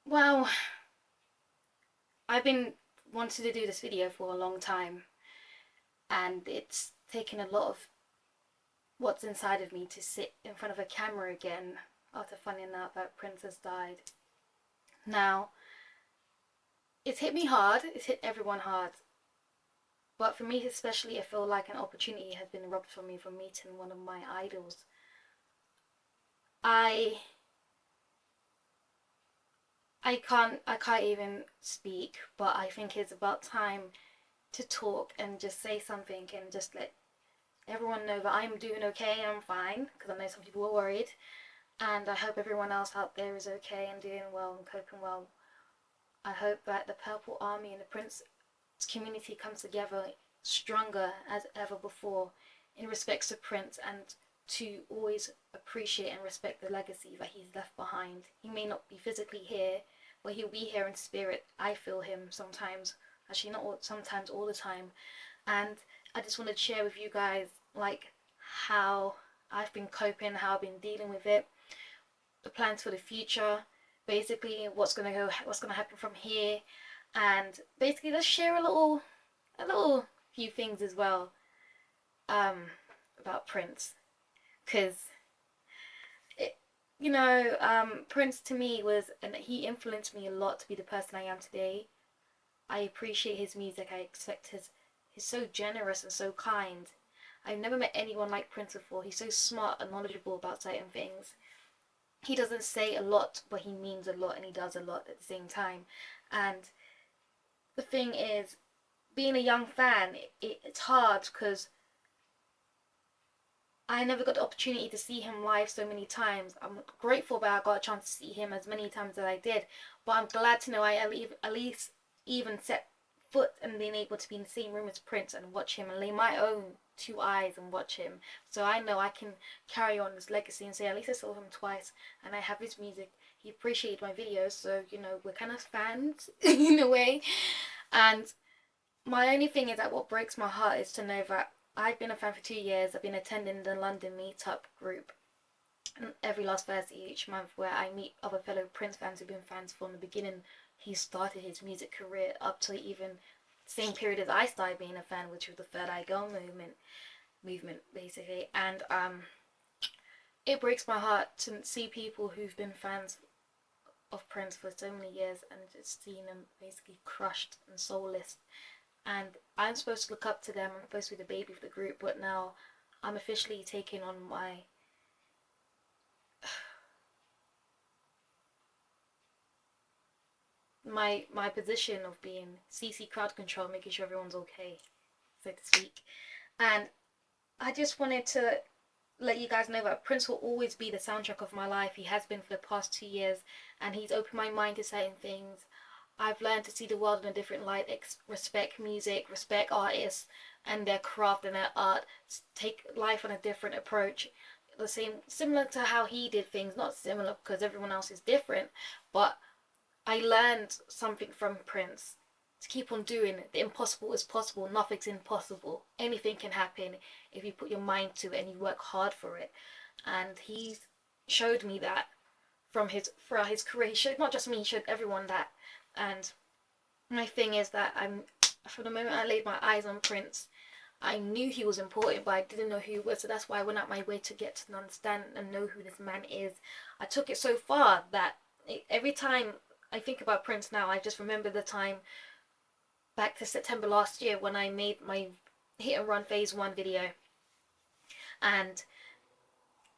Well, I've been wanting to do this video for a long time, and it's taken a lot of what's inside of me to sit in front of a camera again after finding out that Prince has died. Now, it's hit me hard, it's hit everyone hard, but for me especially, I feel like an opportunity has been robbed from me from meeting one of my idols. I I can't even speak, but I think it's about time to talk and just say something and just let everyone know that I'm doing okay and I'm fine, because I know some people were worried, and I hope everyone else out there is okay and doing well and coping well. I hope that the Purple Army and the Prince community comes together stronger as ever before in respects to Prince, and to always appreciate and respect the legacy that he's left behind. He may not be physically here, but he'll be here in spirit. I feel him sometimes, actually not all, sometimes all the time. And I just wanted to share with you guys like how I've been coping, how I've been dealing with it, the plans for the future, basically what's gonna happen from here, and basically let's share a little few things as well um about Prince, because Prince to me was, and he influenced me a lot to be the person I am today. I appreciate his music. I expect he's so generous and so kind. I've never met anyone like Prince before. He's so smart and knowledgeable about certain things. He doesn't say a lot, but he means a lot, and he does a lot at the same time. And the thing is, being a young fan, it's hard because I never got the opportunity to see him live so many times. I'm grateful that I got a chance to see him as many times as I did, but I'm glad to know I at least even set foot and being able to be in the same room as Prince and watch him and lay my own two eyes and watch him. So I know I can carry on this legacy and say at least I saw him twice and I have his music. He appreciated my videos, so we're kind of fans in a way. And my only thing is that what breaks my heart is to know that I've been a fan for 2 years. I've been attending the London meetup group every last Thursday each month, where I meet other fellow Prince fans who've been fans from the beginning he started his music career up to even the same period as I started being a fan, which was the Third Eye Girl movement basically. And it breaks my heart to see people who've been fans of Prince for so many years and just seeing them basically crushed and soulless. And I'm supposed to look up to them. I'm supposed to be the baby of the group, but now I'm officially taking on my position of being CC crowd control, making sure everyone's okay, so to speak. And I just wanted to let you guys know that Prince will always be the soundtrack of my life. He has been for the past 2 years, and he's opened my mind to certain things. I've learned to see the world in a different light, respect music, respect artists and their craft and their art, take life on a different approach. The same, similar to how he did things, not similar because everyone else is different, but I learned something from Prince to keep on doing. The impossible is possible, nothing's impossible. Anything can happen if you put your mind to it and you work hard for it. And he's showed me that throughout his career. He showed not just me, he showed everyone that. And my thing is that from the moment I laid my eyes on Prince, I knew he was important, but I didn't know who he was. So that's why I went out my way to get to understand and know who this man is. I took it so far that every time I think about Prince now, I just remember the time back to September last year when I made my Hit and Run Phase 1 video. And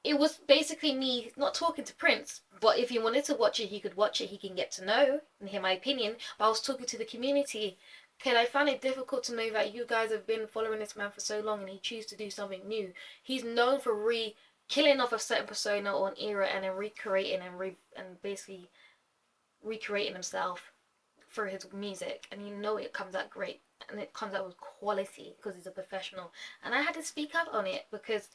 it was basically me not talking to Prince, but if he wanted to watch it, he could watch it, he can get to know and hear my opinion. But I was talking to the community. Okay, I found it difficult to know that you guys have been following this man for so long and he chose to do something new. He's known for killing off a certain persona or an era and then recreating and basically recreating himself for his music, and it comes out great and it comes out with quality because he's a professional. And I had to speak up on it because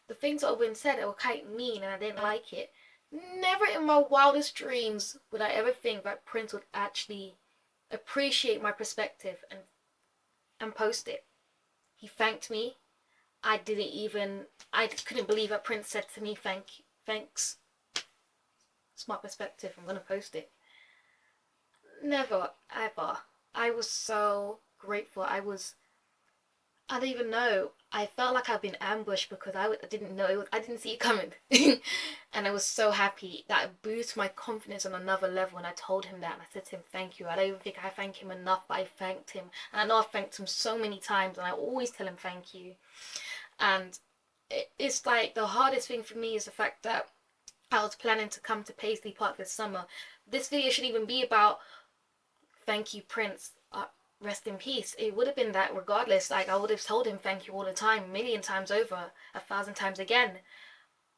the things that have been said were quite mean and I didn't like it. Never in my wildest dreams would I ever think that Prince would actually appreciate my perspective and post it. He thanked me. I couldn't believe that Prince said to me, thanks, it's my perspective, I'm gonna post it. never, ever. I was so grateful. I don't even know. I felt like I'd been ambushed because I didn't know I didn't see it coming. And I was so happy that it boosted my confidence on another level. And I told him that, and I said to him, thank you. I don't even think I thank him enough, but I thanked him. And I know I've thanked him so many times, and I always tell him thank you. And it's like the hardest thing for me is the fact that I was planning to come to Paisley Park this summer. This video shouldn't even be about thank you, Prince. Rest in peace. It would have been that regardless. Like, I would have told him thank you all the time, a million times over, 1,000 times again.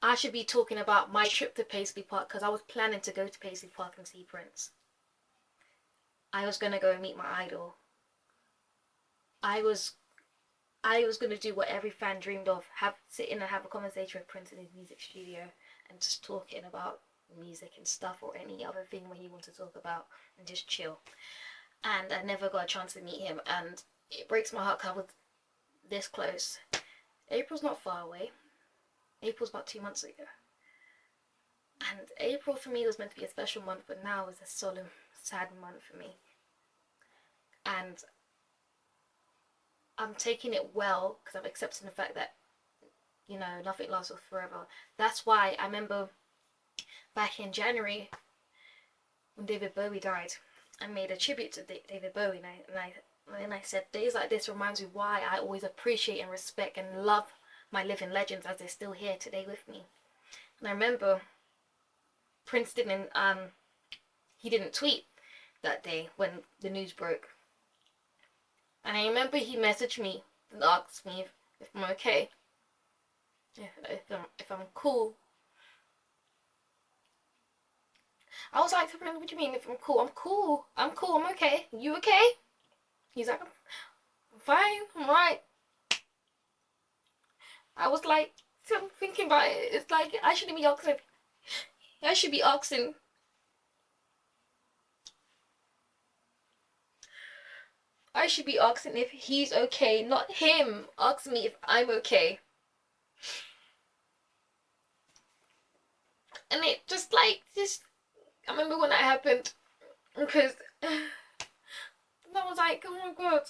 I should be talking about my trip to Paisley Park because I was planning to go to Paisley Park and see Prince. I was going to go and meet my idol. I was going to do what every fan dreamed of, sit in and have a conversation with Prince in his music studio and just talking about music and stuff, or any other thing where he wants to talk about, and just chill. And I never got a chance to meet him, and it breaks my heart because I was this close. April's not far away. April's about 2 months ago. And April for me was meant to be a special month, but now is a solemn, sad month for me. And I'm taking it well because I'm accepting the fact that, you know, nothing lasts forever. That's why I remember back in January when David Bowie died, I made a tribute to David Bowie, and I said, days like this reminds me why I always appreciate and respect and love my living legends as they're still here today with me. And I remember Prince didn't tweet that day when the news broke. And I remember he messaged me and asked me if I'm okay, if I'm cool. I was like, what do you mean if I'm cool? I'm cool. I'm cool. I'm okay. You okay? He's like, I'm fine. I'm alright. I was like, I'm thinking about it. It's like, I shouldn't be asking. I should be asking. I should be asking if he's okay, not him asking me if I'm okay. And it just like, I remember when that happened, because I was like, oh my god,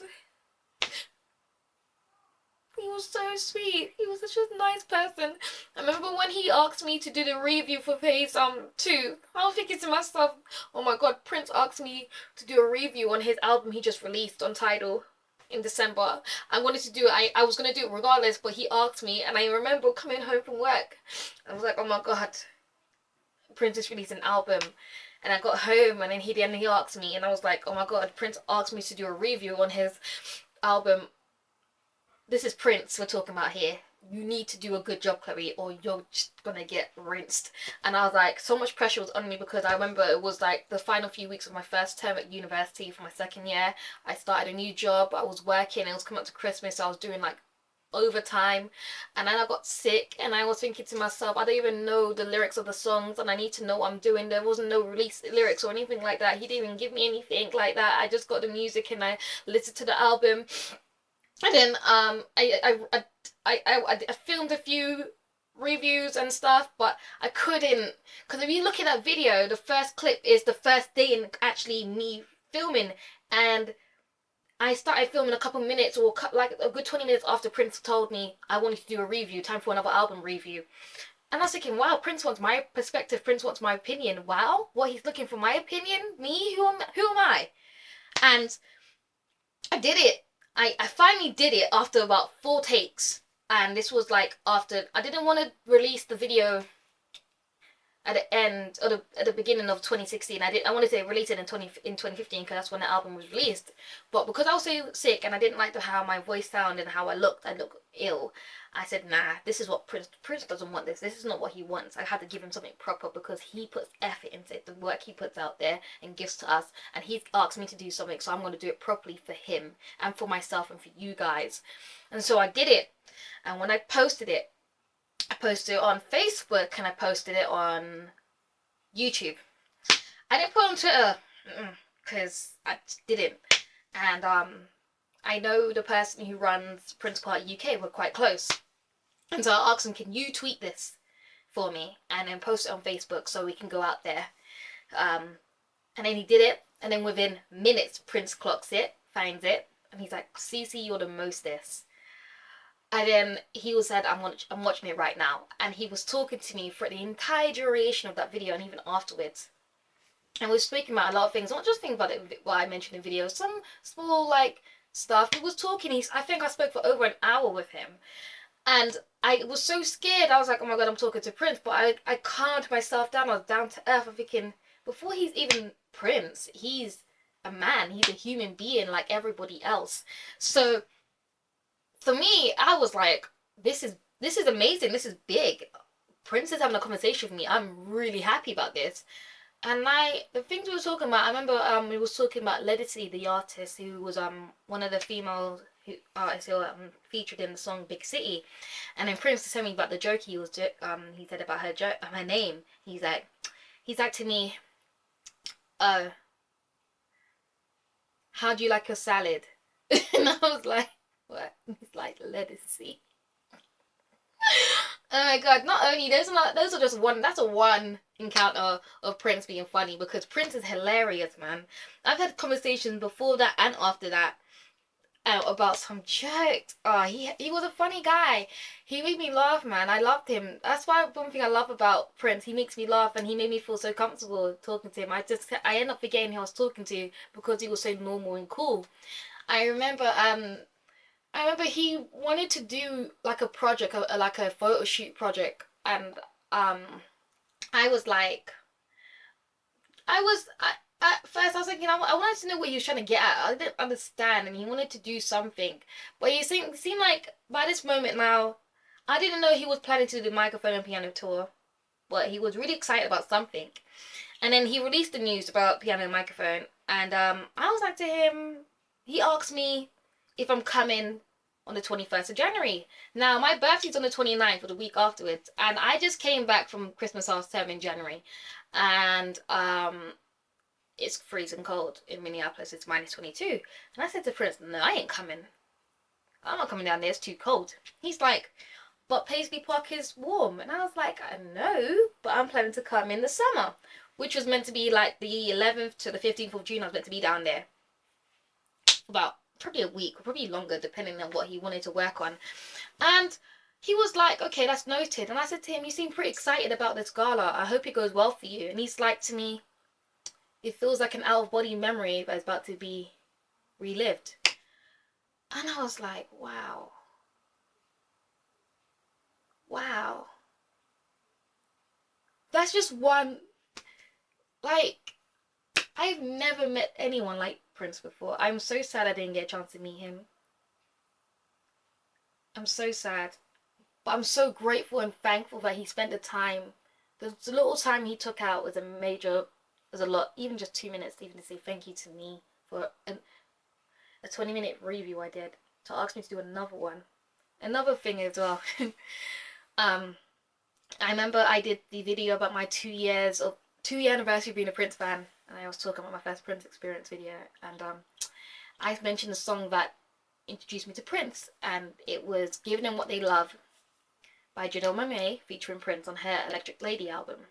he was so sweet. He was such a nice person. I remember when he asked me to do the review for Phase 2. I was thinking to myself, oh my god, Prince asked me to do a review on his album he just released on Tidal in December. I wanted to do it. I was gonna do it regardless, but he asked me, and I remember coming home from work. I was like, oh my god, Prince just released an album. And I got home, and then he asked me, and I was like, oh my god, Prince asked me to do a review on his album. This is Prince we're talking about here. You need to do a good job, Chloe, or you're just gonna get rinsed. And I was like, so much pressure was on me because I remember it was like the final few weeks of my first term at university for my second year. I started a new job. I was working. It was coming up to Christmas. So I was doing like overtime, and then I got sick, and I was thinking to myself, I don't even know the lyrics of the songs, and I need to know what I'm doing. There wasn't no release lyrics or anything like that. He didn't even give me anything like that. I just got the music and I listened to the album, and then I filmed a few reviews and stuff, but I couldn't, because if you look at that video, the first clip is the first day in actually me filming, and I started filming a couple minutes, or like a good 20 minutes after Prince told me I wanted to do a review, time for another album review. And I was thinking, wow, Prince wants my perspective, Prince wants my opinion. Wow, what, he's looking for my opinion? Me? Who am I? And I did it. I finally did it after about 4 takes. And this was like after, I didn't want to release the video at the end, or at the beginning of 2016. I wanted to release it in 2015 because that's when the album was released. But because I was so sick and I didn't like how my voice sounded and how I looked ill. I said, nah, this is what Prince doesn't want. This is not what he wants. I had to give him something proper because he puts effort into it, the work he puts out there and gives to us, and he's asked me to do something, so I'm going to do it properly for him and for myself and for you guys. And so I did it. And when I posted it on Facebook and I posted it on YouTube. I didn't put it on Twitter because I didn't. And I know the person who runs Prince Park UK, we're quite close. And so I asked him, can you tweet this for me and then post it on Facebook so we can go out there? And then he did it. And then within minutes, Prince clocks it, finds it, and he's like, Cece, you're the mostest. And then he was said, I'm watching it right now. And he was talking to me for the entire duration of that video and even afterwards. And we were speaking about a lot of things, not just things about it, what I mentioned in videos, some small, like, stuff. He was talking, I think I spoke for over an hour with him. And I was so scared. I was like, oh my God, I'm talking to Prince. But I calmed myself down. I was down to earth. I'm thinking, before he's even Prince, he's a man. He's a human being like everybody else. So for me, I was like, this is amazing. This is big. Prince is having a conversation with me. I'm really happy about this. And the things we were talking about, I remember we was talking about Ledity, the artist, who was one of the female artists who featured in the song Big City. And then Prince was telling me about the joke he said about her name. He's like to me, how do you like your salad? And I was like, what? He's like, Ledity. Oh my God, not only those are just one, that's a one encounter of Prince being funny, because Prince is hilarious, man. I've had conversations before that and after that about some jokes. Oh, he was a funny guy. He made me laugh, man. I loved him. That's why one thing I love about Prince, he makes me laugh and he made me feel so comfortable talking to him. I end up forgetting who I was talking to because he was so normal and cool. I remember he wanted to do like a project, like a photo shoot project, and I was like, at first I was like, I wanted to know what he was trying to get at. I didn't understand, and he wanted to do something, but it seemed like by this moment now, I didn't know he was planning to do the microphone and piano tour, but he was really excited about something, and then he released the news about piano and microphone, and I was like to him, he asked me if I'm coming on the 21st of January. Now, my birthday's on the 29th, or the week afterwards, and I just came back from Christmas half term in January, and it's freezing cold in Minneapolis. It's -22, and I said to Prince, no, I ain't coming. I'm not coming down there. It's too cold. He's like, but Paisley Park is warm, and I was like, I know, but I'm planning to come in the summer, which was meant to be like the 11th to the 15th of June. I was meant to be down there about probably a week, or probably longer, depending on what he wanted to work on. And he was like, okay, that's noted. And I said to him, you seem pretty excited about this gala. I hope it goes well for you. And he's like to me, it feels like an out-of-body memory that's about to be relived. And I was like, wow. Wow. That's just one, like, I've never met anyone like Prince before. I'm so sad I didn't get a chance to meet him. I'm so sad. But I'm so grateful and thankful that he spent the time. The little time he took out was a lot. Even just 2 minutes to even say thank you to me for a 20-minute review I did. To ask me to do another one. Another thing as well. I remember I did the video about my 2-year anniversary of being a Prince fan. And I was talking about my first Prince experience video. And I mentioned the song that introduced me to Prince. And it was Giving Them What They Love by Janelle Monáe featuring Prince on her Electric Lady album.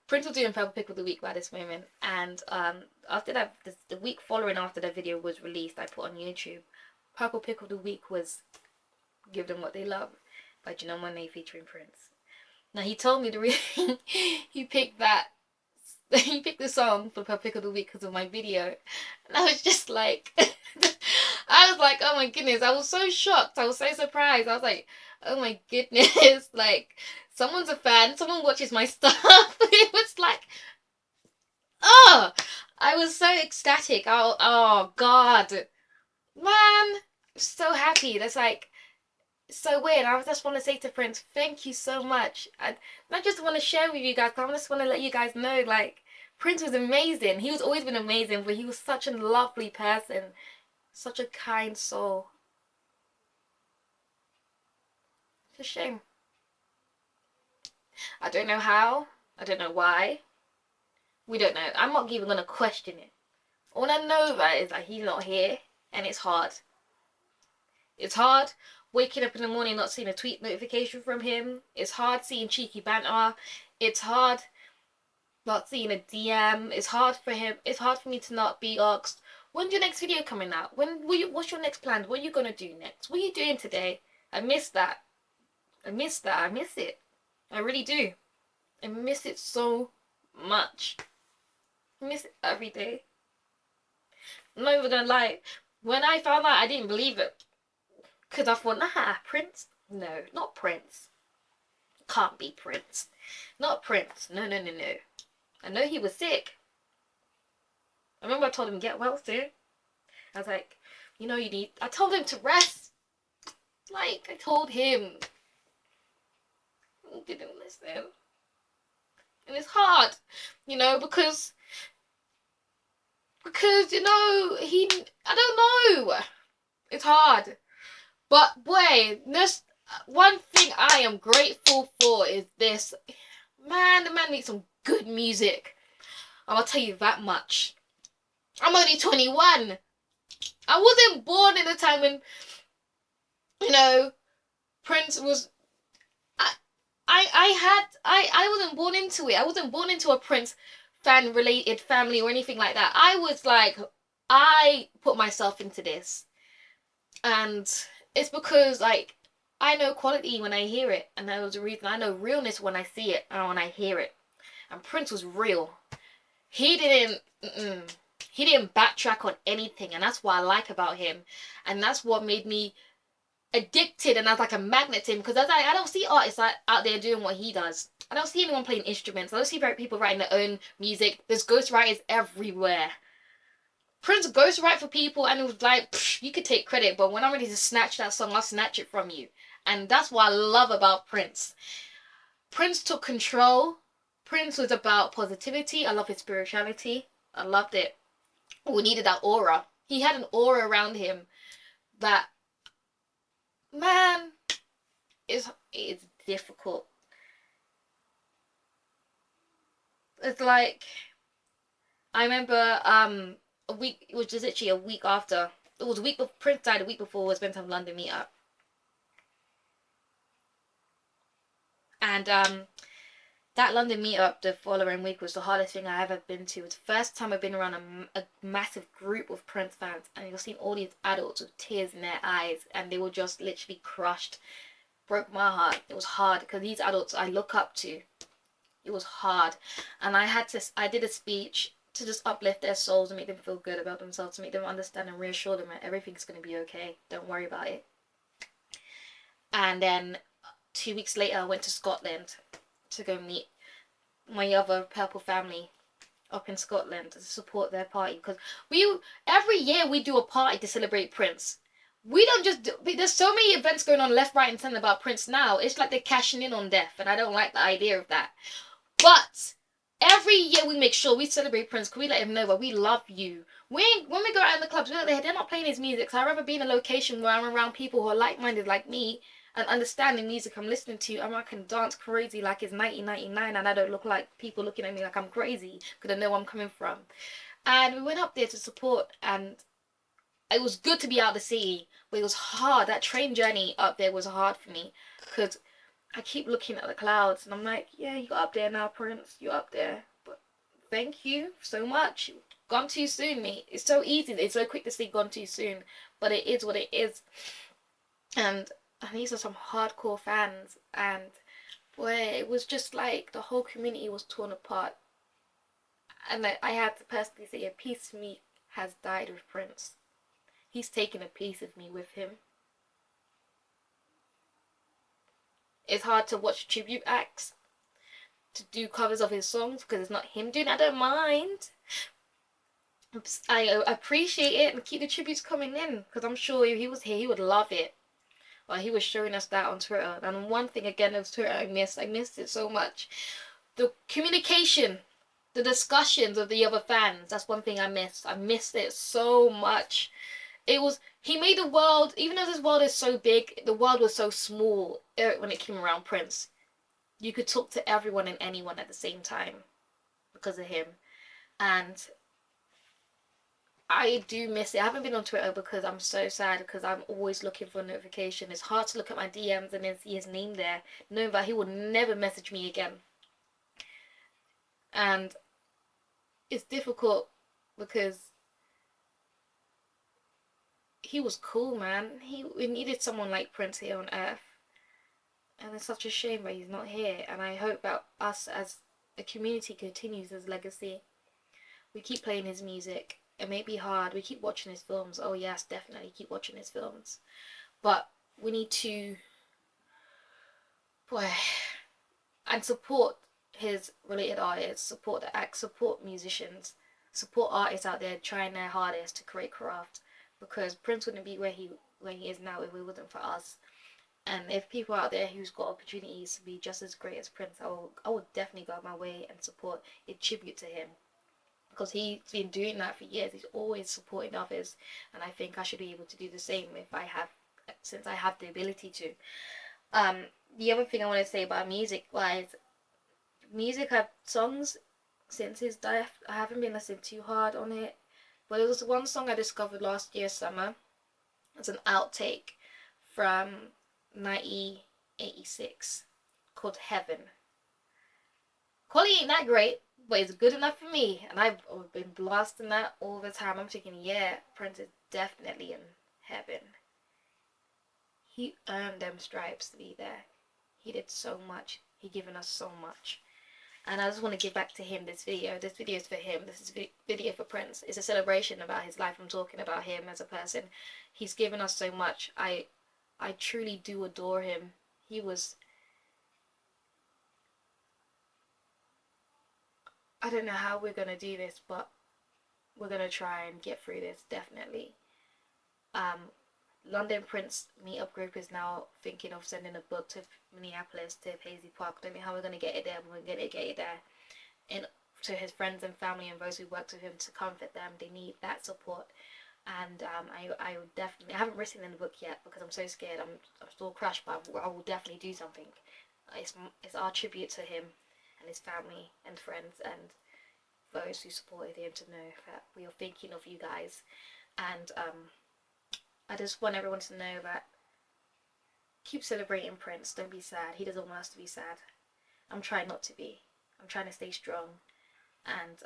Prince was doing Purple Pick of the Week by this moment, and after that, the week following after that video was released, I put on YouTube, Purple Pick of the Week was Give Them What They Love by Janelle Monáe featuring Prince. Now he told me he picked the song for Purple Pick of the Week because of my video, and I was just like, I was like, oh my goodness, I was so shocked, I was so surprised, I was like, oh my goodness, like, someone's a fan, someone watches my stuff. It was like, oh, I was so ecstatic. Oh God, man, I'm so happy. That's like so weird. I just want to say to Prince, thank you so much. I just want to share with you guys. I just want to let you guys know, like, Prince was amazing. He was always been amazing, but he was such a lovely person, such a kind soul. It's a shame. I don't know how. I don't know why. We don't know. I'm not even going to question it. All I know that is that he's not here, and it's hard. It's hard waking up in the morning not seeing a tweet notification from him. It's hard seeing cheeky banter. It's hard not seeing a DM. It's hard for him. It's hard for me to not be asked, when's your next video coming out? What's your next plan? What are you gonna do next? What are you doing today? I miss that. I miss that. I miss it. I really do. I miss it so much. I miss it every day. I'm not even gonna lie. When I found out, I didn't believe it. Because I thought, nah, Prince? No, not Prince. Can't be Prince. Not Prince. No, no, no, no. I know he was sick. I remember I told him, get well soon. I was like, you know, I told him to rest. Like, I told him. He didn't listen. And it's hard, you know, because, you know, I don't know. It's hard. But, boy, this one thing I am grateful for is this. Man, the man makes some good music. I'll tell you that much. I'm only 21. I wasn't born in a time when, you know, Prince was. I wasn't born into it. I wasn't born into a Prince fan related family or anything like that. I was like, I put myself into this, and it's because like I know quality when I hear it, and that was the reason. I know realness when I see it and when I hear it. And Prince was real. He didn't. He didn't backtrack on anything, and that's what I like about him, and that's what made me addicted, and I was like a magnet to him, because I don't see artists out there doing what he does. I don't see anyone playing instruments. I don't see people writing their own music. There's ghostwriters everywhere. Prince ghostwrite for people, and it was like, you could take credit, but when I'm ready to snatch that song, I'll snatch it from you. And that's what I love about Prince. Prince took control. Prince was about positivity. I love his spirituality. I loved it. We needed that aura. He had an aura around him that, man, it's difficult. It's like, I remember a week, it was just literally a week after. It was a week before Prince died. A week before was meant to have London meetup, and that London meetup the following week was the hardest thing I ever been to. It was the first time I've been around a massive group of Prince fans, and you're seeing all these adults with tears in their eyes, and they were just literally crushed. Broke my heart. It was hard because these adults I look up to. It was hard, and I did a speech to just uplift their souls and make them feel good about themselves, to make them understand and reassure them that everything's going to be okay. Don't worry about it. And then 2 weeks later, I went to Scotland to go meet my other Purple family up in Scotland to support their party, because every year we do a party to celebrate Prince. We don't just there's so many events going on left, right and centre about Prince now. It's like they're cashing in on death, and I don't like the idea of that. But every year we make sure we celebrate Prince, because we let him know that we love you. When we go out in the clubs, they're not playing his music, so I'd rather be in a location where I'm around people who are like-minded like me and understand the music I'm listening to, and I can dance crazy like it's 1999, and I don't look like people looking at me like I'm crazy, because I know where I'm coming from. And we went up there to support, and it was good to be out of the city, but it was hard. That train journey up there was hard for me, because I keep looking at the clouds, and I'm like, yeah, you got up there now, Prince. You're up there. But thank you so much. Gone too soon, mate. It's so easy. It's so quick to say gone too soon. But it is what it is. And these are some hardcore fans. And, boy, it was just like the whole community was torn apart. And I had to personally say, a piece of me has died with Prince. He's taken a piece of me with him. It's hard to watch tribute acts, to do covers of his songs, because it's not him doing it. I don't mind. I appreciate it, and keep the tributes coming in, because I'm sure if he was here, he would love it. Well, he was showing us that on Twitter. And one thing again of Twitter I missed it so much. The communication, the discussions of the other fans. That's one thing I missed. I missed it so much. He made the world, even though this world is so big, the world was so small when it came around Prince. You could talk to everyone and anyone at the same time because of him. And I do miss it. I haven't been on Twitter because I'm so sad, because I'm always looking for a notification. It's hard to look at my DMs and then see his name there, knowing that he will never message me again. And it's difficult because he was cool, man. We needed someone like Prince here on Earth, and it's such a shame that he's not here. And I hope that us as a community continues his legacy. We keep playing his music. It may be hard. We keep watching his films. Oh yes, definitely keep watching his films. But we need to, boy, and support his related artists, support the acts, support musicians, support artists out there trying their hardest to create craft. Because Prince wouldn't be where he is now if it wasn't for us. And if people out there who's got opportunities to be just as great as Prince, I will definitely go out my way and support a tribute to him, because he's been doing that for years. He's always supporting others, and I think I should be able to do the same since I have the ability to. Um, the other thing I want to say about music-wise, songs since his death, I haven't been listening too hard on it, but there was one song I discovered last year summer. It's an outtake from 1986 called Heaven. Quality ain't that great, but it's good enough for me, and I've been blasting that all the time. I'm thinking, yeah, Prince is definitely in heaven. He earned them stripes to be there. He did so much. He given us so much. And I just want to give back to him this video. This video is for him. This is a video for Prince. It's a celebration about his life. I'm talking about him as a person. He's given us so much. I truly do adore him. He was... I don't know how we're going to do this, but we're going to try and get through this, definitely. London Prince meetup group is now thinking of sending a book to Minneapolis, to Paisley Park. I don't know how we're going to get it there, but we're going to get it there. And to his friends and family and those who worked with him, to comfort them. They need that support. And I will definitely... I haven't written in the book yet because I'm so scared. I'm still crushed, but I will definitely do something. It's our tribute to him and his family and friends and those who supported him, to know that we are thinking of you guys. And I just want everyone to know that keep celebrating Prince. Don't be sad. He doesn't want us to be sad. I'm trying not to be. I'm trying to stay strong. And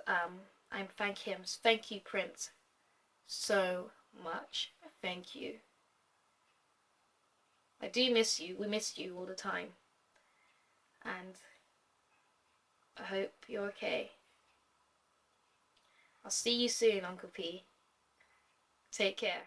thank you, Prince, so much. Thank you. I do miss you. We miss you all the time. And I hope you're okay. I'll see you soon, Uncle P. Take care.